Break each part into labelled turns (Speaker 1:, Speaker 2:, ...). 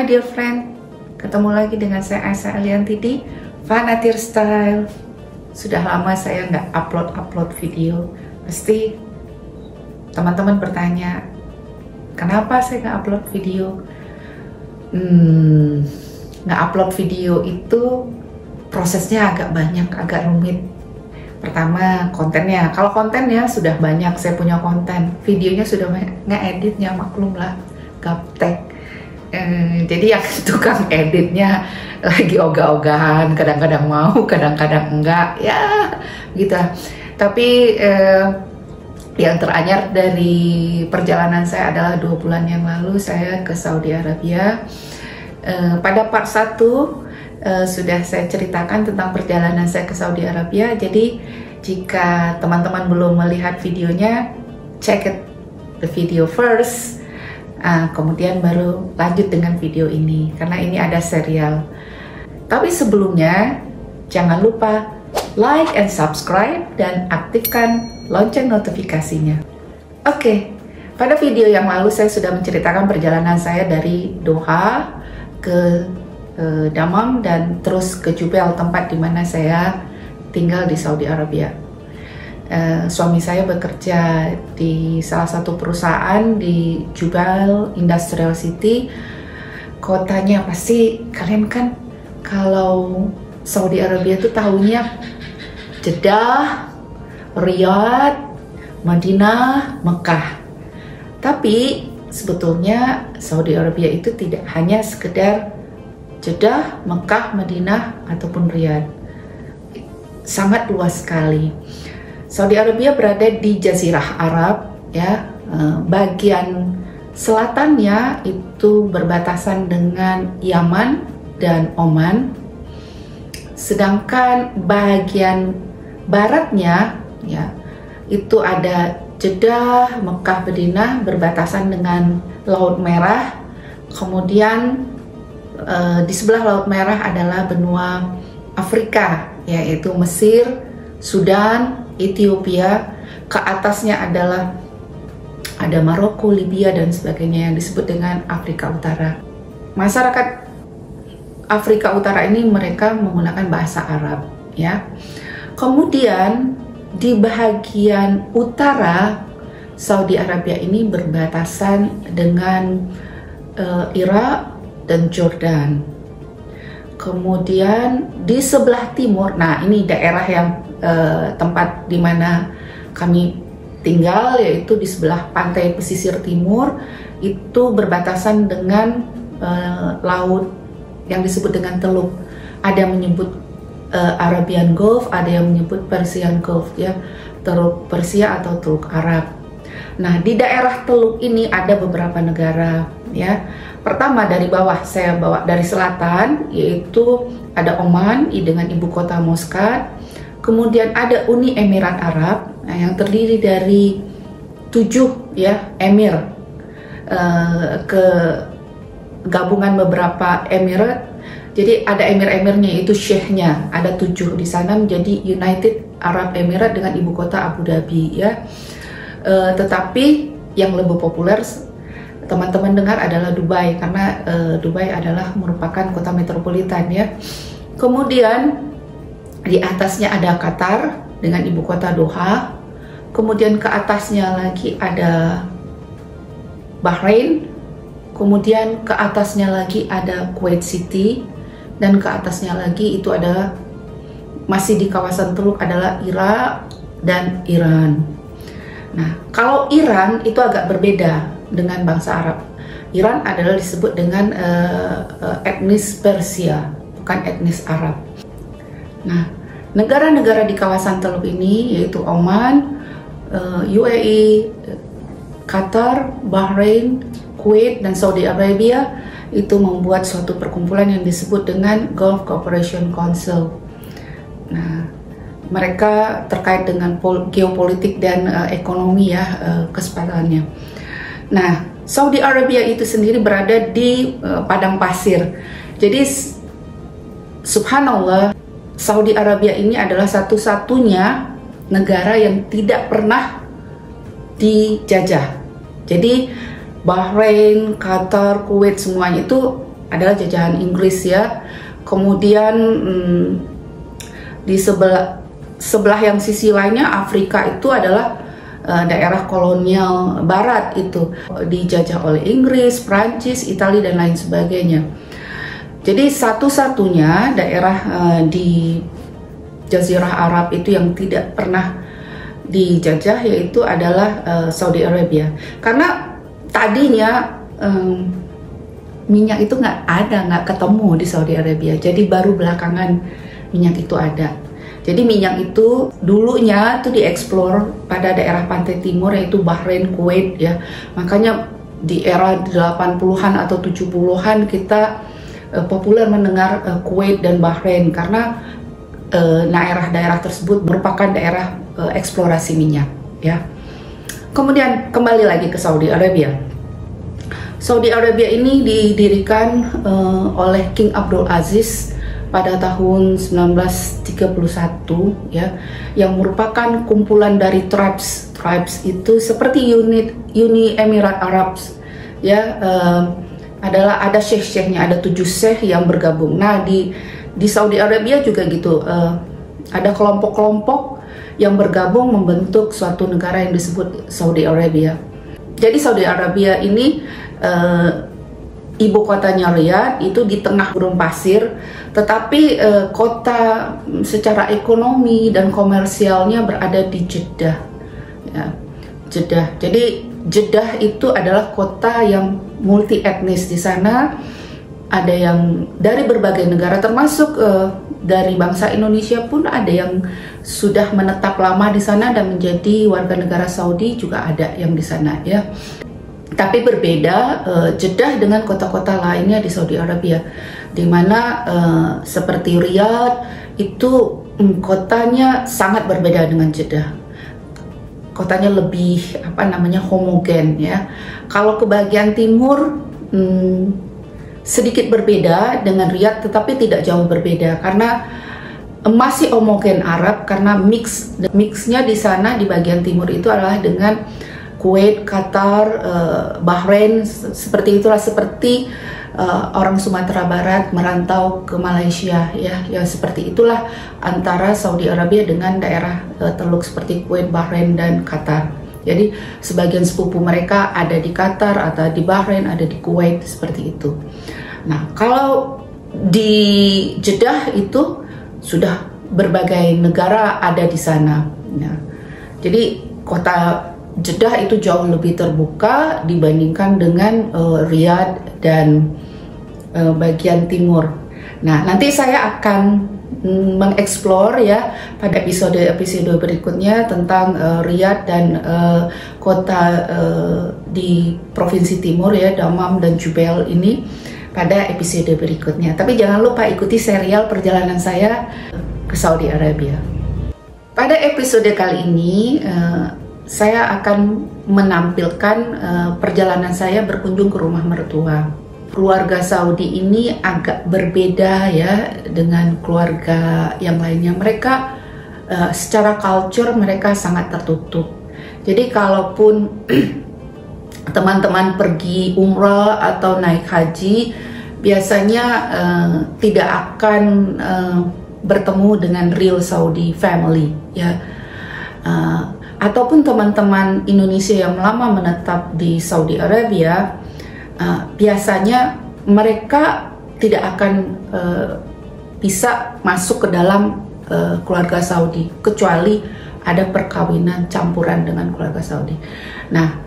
Speaker 1: Hai dear friend, ketemu lagi dengan saya Aisyah Elianti di Fanatir Style. Sudah lama saya nggak upload video. Pasti teman-teman bertanya, kenapa saya nggak upload video? Nggak upload video itu prosesnya agak banyak, agak rumit. Pertama, kontennya. Kalau kontennya sudah banyak, saya punya konten. Videonya sudah nge-editnya, maklum lah, gaptek. Jadi yang tukang editnya lagi ogah-ogahan, kadang-kadang mau, kadang-kadang enggak, ya gitu. Tapi yang teranyar dari perjalanan saya adalah 2 bulan yang lalu saya ke Saudi Arabia. Pada part 1 sudah saya ceritakan tentang perjalanan saya ke Saudi Arabia. Jadi jika teman-teman belum melihat videonya, check it the video first. Kemudian baru lanjut dengan video ini, karena ini ada serial. Tapi sebelumnya, jangan lupa like and subscribe dan aktifkan lonceng notifikasinya. Oke, pada video yang lalu saya sudah menceritakan perjalanan saya dari Doha ke Dammam dan terus ke Jubail, tempat di mana saya tinggal di Saudi Arabia. Suami saya bekerja di salah satu perusahaan di Jubail Industrial City. Kotanya pasti kalian kan kalau Saudi Arabia itu tahunya Jeddah, Riyadh, Madinah, Mekah. Tapi sebetulnya Saudi Arabia itu tidak hanya sekedar Jeddah, Mekah, Madinah ataupun Riyadh. Sangat luas sekali. Saudi Arabia berada di Jazirah Arab, ya. Bagian selatannya itu berbatasan dengan Yaman dan Oman. Sedangkan bagian baratnya, ya, itu ada Jeddah, Mekah, Madinah berbatasan dengan Laut Merah. Kemudian di sebelah Laut Merah adalah benua Afrika, yaitu Mesir, Sudan, Ethiopia. Ke atasnya adalah ada Maroko, Libya dan sebagainya yang disebut dengan Afrika Utara. Masyarakat Afrika Utara ini mereka menggunakan bahasa Arab, ya. Kemudian di bagian utara Saudi Arabia ini berbatasan dengan Irak dan Jordan. Kemudian di sebelah timur, nah ini daerah yang tempat di mana kami tinggal, yaitu di sebelah pantai pesisir timur, itu berbatasan dengan laut yang disebut dengan Teluk. Ada yang menyebut Arabian Gulf, ada yang menyebut Persian Gulf, ya, Teluk Persia atau Teluk Arab. Nah, di daerah Teluk ini ada beberapa negara, ya. Pertama dari bawah saya bawa dari selatan, yaitu ada Oman dengan ibu kota Muscat. Kemudian ada Uni Emirat Arab, yang terdiri dari 7, ya, emir, ke gabungan beberapa emirat. Jadi ada emir-emirnya, itu syekhnya, ada 7 di sana menjadi United Arab Emirates dengan ibu kota Abu Dhabi, ya. Tetapi yang lebih populer teman-teman dengar adalah Dubai, karena Dubai adalah merupakan kota metropolitan, ya. Kemudian di atasnya ada Qatar dengan ibu kota Doha. Kemudian ke atasnya lagi ada Bahrain. Kemudian ke atasnya lagi ada Kuwait City. Dan ke atasnya lagi itu ada, masih di kawasan Teluk, adalah Irak dan Iran. Nah, kalau Iran itu agak berbeda dengan bangsa Arab. Iran adalah disebut dengan etnis Persia, bukan etnis Arab. Nah, negara-negara di kawasan Teluk ini yaitu Oman, UAE, Qatar, Bahrain, Kuwait, dan Saudi Arabia itu membuat suatu perkumpulan yang disebut dengan Gulf Cooperation Council. Nah, mereka terkait dengan geopolitik dan ekonomi, ya, kesepatannya. Nah, Saudi Arabia itu sendiri berada di padang pasir. Jadi subhanallah, Saudi Arabia ini adalah satu-satunya negara yang tidak pernah dijajah. Jadi Bahrain, Qatar, Kuwait semuanya itu adalah jajahan Inggris ya. Kemudian di sebelah yang sisi lainnya Afrika itu adalah daerah kolonial Barat, itu dijajah oleh Inggris, Prancis, Italia dan lain sebagainya. Jadi satu-satunya daerah di Jazirah Arab itu yang tidak pernah dijajah yaitu adalah Saudi Arabia. Karena tadinya minyak itu nggak ketemu di Saudi Arabia. Jadi baru belakangan minyak itu ada. Jadi minyak itu dulunya tuh dieksplor pada daerah pantai timur yaitu Bahrain, Kuwait ya. Makanya di era 80-an atau 70-an kita populer mendengar Kuwait dan Bahrain karena daerah-daerah tersebut merupakan daerah eksplorasi minyak ya. Kemudian kembali lagi ke Saudi Arabia. Saudi Arabia ini didirikan oleh King Abdul Aziz pada tahun 1931 ya, yang merupakan kumpulan dari tribes itu seperti Uni Emirat Arab ya. Ada syekh-syekhnya, ada 7 syekh yang bergabung. Nah di Saudi Arabia juga gitu, ada kelompok-kelompok yang bergabung membentuk suatu negara yang disebut Saudi Arabia. Jadi Saudi Arabia ini ibu kotanya Riyadh itu di tengah gurun pasir, tetapi kota secara ekonomi dan komersialnya berada di Jeddah ya. Jeddah. Jadi Jeddah itu adalah kota yang multi etnis. Di sana ada yang dari berbagai negara, termasuk dari bangsa Indonesia pun ada yang sudah menetap lama di sana dan menjadi warga negara Saudi juga ada yang di sana ya. Tapi berbeda Jeddah dengan kota-kota lainnya di Saudi Arabia, di mana seperti Riyadh itu kotanya sangat berbeda dengan Jeddah. Kotanya lebih homogen ya. Kalau ke bagian timur sedikit berbeda dengan Riyadh, tetapi tidak jauh berbeda karena masih homogen Arab, karena mixnya di sana di bagian timur itu adalah dengan Kuwait, Qatar, Bahrain, seperti itulah, seperti orang Sumatera Barat merantau ke Malaysia ya seperti itulah antara Saudi Arabia dengan daerah teluk seperti Kuwait, Bahrain dan Qatar. Jadi sebagian sepupu mereka ada di Qatar, atau di Bahrain, ada di Kuwait, seperti itu. Nah kalau di Jeddah itu sudah berbagai negara ada di sana. Nah, jadi kota Jeddah itu jauh lebih terbuka dibandingkan dengan Riyadh dan bagian timur. Nah, nanti saya akan mengeksplor ya pada episode berikutnya tentang Riyadh dan kota di provinsi timur ya, Damam dan Jubail ini pada episode berikutnya. Tapi jangan lupa ikuti serial perjalanan saya ke Saudi Arabia. Pada episode kali ini saya akan menampilkan perjalanan saya berkunjung ke rumah mertua. Keluarga Saudi ini agak berbeda ya dengan keluarga yang lainnya. Mereka secara culture mereka sangat tertutup. Jadi kalaupun teman-teman pergi umrah atau naik haji, biasanya tidak akan bertemu dengan real Saudi family ya. Ataupun teman-teman Indonesia yang lama menetap di Saudi Arabia, biasanya mereka tidak akan bisa masuk ke dalam keluarga Saudi kecuali ada perkawinan campuran dengan keluarga Saudi. Nah,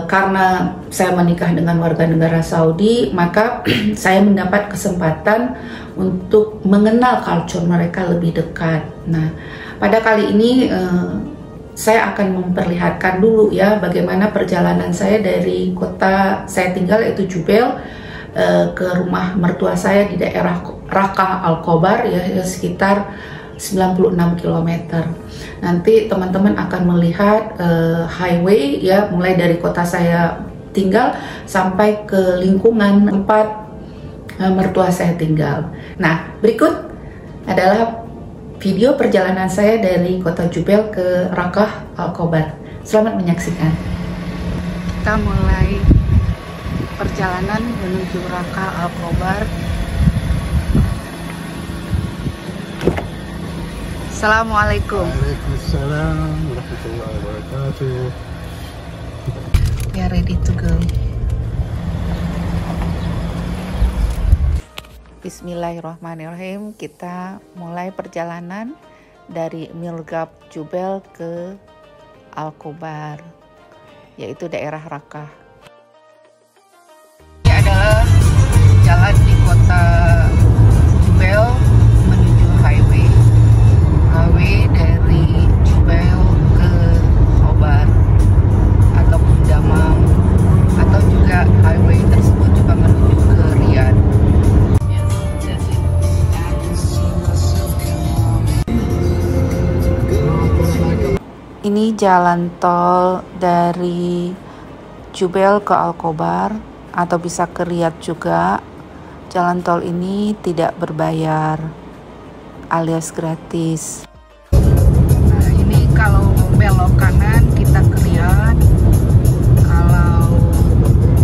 Speaker 1: karena saya menikah dengan warga negara Saudi, maka saya mendapat kesempatan untuk mengenal culture mereka lebih dekat. Nah, pada kali ini saya akan memperlihatkan dulu ya bagaimana perjalanan saya dari kota saya tinggal yaitu Jubail ke rumah mertua saya di daerah Raqqa Al-Khobar ya, sekitar 96 km. Nanti teman-teman akan melihat highway ya, mulai dari kota saya tinggal sampai ke lingkungan tempat mertua saya tinggal. Nah, berikut adalah video perjalanan saya dari kota Jubail ke Raqqa Al-Khobar. Selamat menyaksikan. Kita mulai perjalanan menuju Raqqa Al-Khobar. Assalamualaikum.
Speaker 2: Waalaikumsalam warahmatullahi wabarakatuh.
Speaker 1: We are ready to go. Bismillahirrahmanirrahim. Kita mulai perjalanan dari Milgab Jubel ke Al-Khobar, yaitu daerah Raqqa. Ini adalah jalan di kota Jubel menuju highway dari Jubel ke Khobar ataupun Damam, atau juga highway tersebut juga menuju ke Riyadh. Ini jalan tol dari Jubel ke Al-Khobar atau bisa ke Riyadh juga. Jalan tol ini tidak berbayar alias gratis. Nah, ini kalau belok kanan kita ke Riyadh, kalau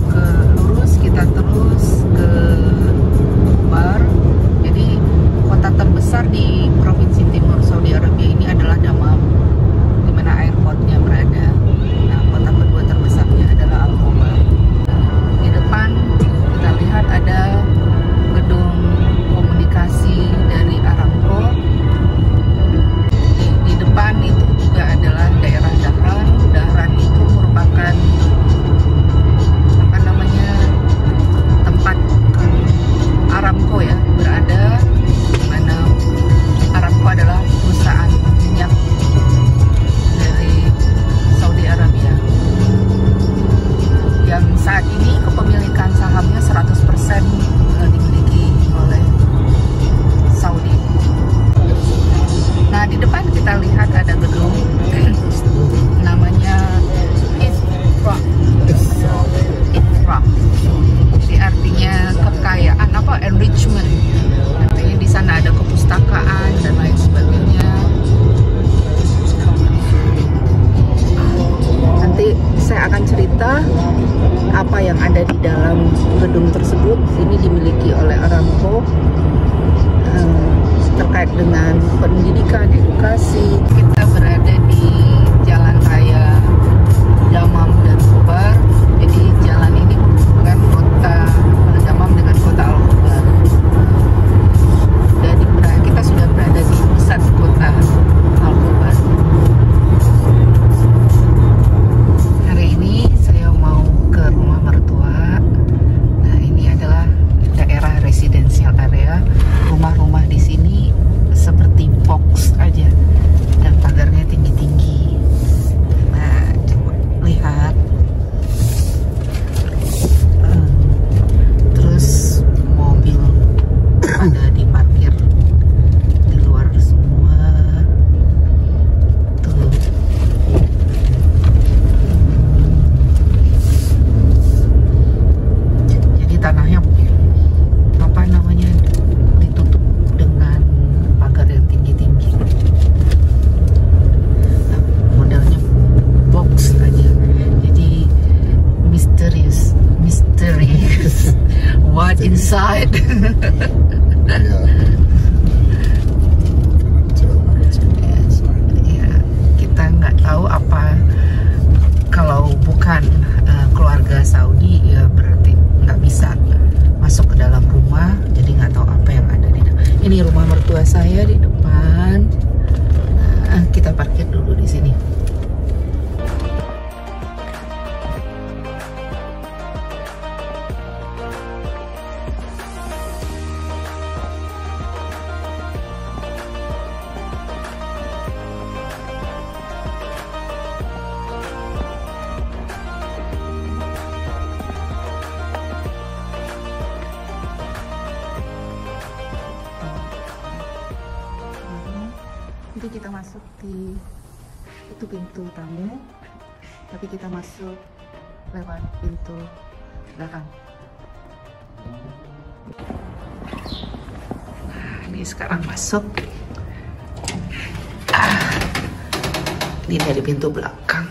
Speaker 1: ke lurus kita terus ke Khobar. Jadi kota terbesar di Provinsi Timur Saudi Arabia ini adalah Damam, di mana airportnya berada. Nah, kota kedua terbesarnya adalah Al-Khobar. Di depan kita lihat ada gedung komunikasi dari Aramco. Di depan itu juga adalah daerah Dahran. Dahran itu merupakan tempat Aramco ya berada, di mana Aramco adalah perusahaan minyak dari Saudi Arabia yang saat ini kepemilikan sahamnya 100% dimiliki oleh Saudi. Nah, di depan kita lihat ada gedung namanya Ifrah. Jadi artinya kekayaan, enrichment. Artinya di sana ada kepustakaan dan lain sebagainya. Nanti saya akan cerita apa yang ada di dalam gedung tersebut. Ini dimiliki oleh Aramco, terkait dengan pendidikan, edukasi. Kita berada di jalan raya Damam dan Khobar. Jadi jalan ini menghubungkan kota Damam dengan kota Al-Khobar. Dan kita sudah berada di pusat kota Al-Khobar. Hari ini saya mau ke rumah mertua. Nah, ini adalah daerah residensial area. Rumah-rumah di sini seperti box aja dan pagarnya tinggi-tinggi. Nah, coba lihat. Terus mobil ada diparkir di luar semua. Tuh. Jadi tanahnya ditutup dengan pagar yang tinggi-tinggi. Nah, modelnya box aja. Jadi mysterious. What inside? Ya, kita nggak tahu apa. Kalau bukan keluarga Saudi, ya berarti nggak bisa masuk ke dalam rumah. Jadi nggak tahu apa yang ada di dalam. Ini rumah mertua saya di depan. Nah, kita parkir dulu di sini. Jadi kita masuk di itu pintu tamu, tapi kita masuk lewat pintu belakang. Nah, ini sekarang masuk. Ini dari pintu belakang.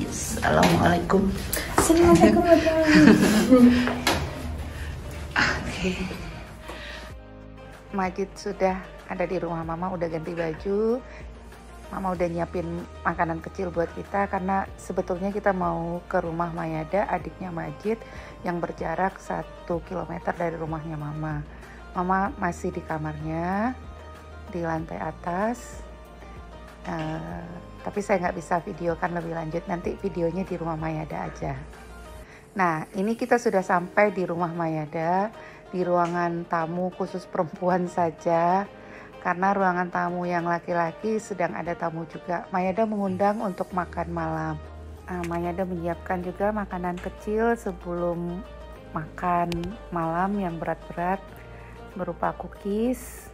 Speaker 1: Assalamualaikum.
Speaker 3: Assalamualaikum warahmatullahi.
Speaker 1: Oke. Majid sudah ada di rumah Mama, udah ganti baju. Mama udah nyiapin makanan kecil buat kita karena sebetulnya kita mau ke rumah Mayada, adiknya Majid, yang berjarak 1 kilometer dari rumahnya Mama. Mama masih di kamarnya, di lantai atas. Tapi saya nggak bisa videokan lebih lanjut, nanti videonya di rumah Mayada aja. Nah, ini kita sudah sampai di rumah Mayada, di ruangan tamu khusus perempuan saja. Karena ruangan tamu yang laki-laki sedang ada tamu juga. Mayada mengundang untuk makan malam. Mayada menyiapkan juga makanan kecil sebelum makan malam yang berat-berat, berupa cookies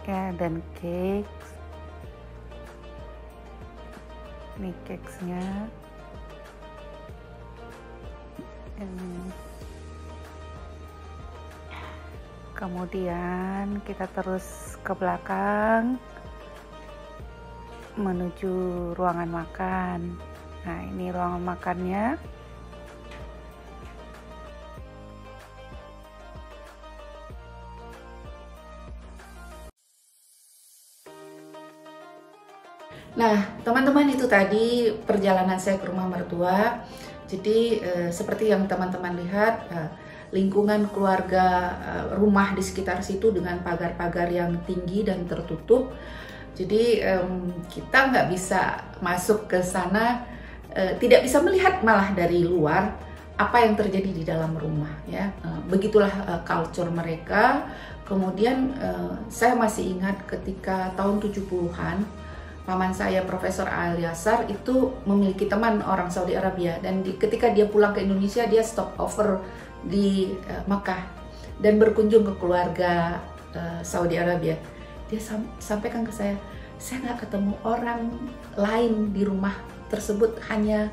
Speaker 1: ya, dan cake. Ini cakesnya. Kemudian kita terus ke belakang menuju ruangan makan. Nah, ini ruangan makannya. Nah, teman-teman, itu tadi perjalanan saya ke rumah mertua. Jadi seperti yang teman-teman lihat, lingkungan keluarga, rumah di sekitar situ dengan pagar-pagar yang tinggi dan tertutup. Jadi kita nggak bisa masuk ke sana, tidak bisa melihat malah dari luar apa yang terjadi di dalam rumah ya. Begitulah culture mereka. Kemudian saya masih ingat ketika tahun 70-an, paman saya Profesor Ali Yasar itu memiliki teman orang Saudi Arabia, dan ketika dia pulang ke Indonesia dia stop over di Makkah dan berkunjung ke keluarga Saudi Arabia. Dia sampaikan ke saya nggak ketemu orang lain di rumah tersebut, hanya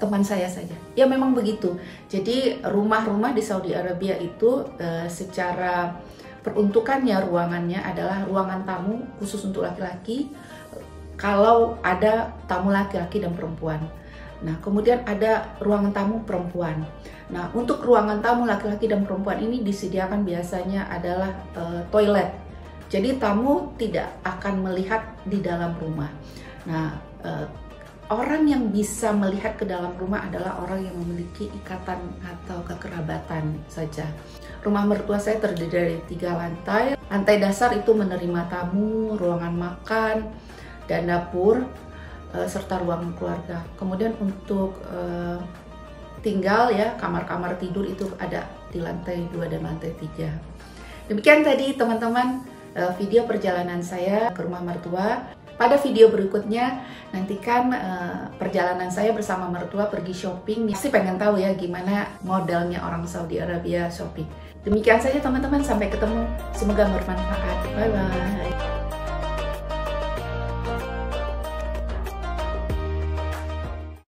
Speaker 1: teman saya saja. Ya memang begitu. Jadi rumah-rumah di Saudi Arabia itu secara peruntukannya, ruangannya adalah ruangan tamu khusus untuk laki-laki, kalau ada tamu laki-laki dan perempuan. Nah, kemudian ada ruangan tamu perempuan. Nah, untuk ruangan tamu laki-laki dan perempuan ini disediakan biasanya adalah toilet. Jadi tamu tidak akan melihat di dalam rumah. Nah, orang yang bisa melihat ke dalam rumah adalah orang yang memiliki ikatan atau kekerabatan saja. Rumah mertua saya terdiri dari 3 lantai. Lantai dasar itu menerima tamu, ruangan makan, dan dapur, serta ruangan keluarga. Kemudian untuk tinggal ya, kamar-kamar tidur itu ada di lantai 2 dan lantai 3. Demikian tadi teman-teman video perjalanan saya ke rumah mertua. Pada video berikutnya nantikan perjalanan saya bersama mertua pergi shopping. Pasti pengen tahu ya gimana modelnya orang Saudi Arabia shopping. Demikian saja teman-teman, sampai ketemu. Semoga bermanfaat. Bye bye.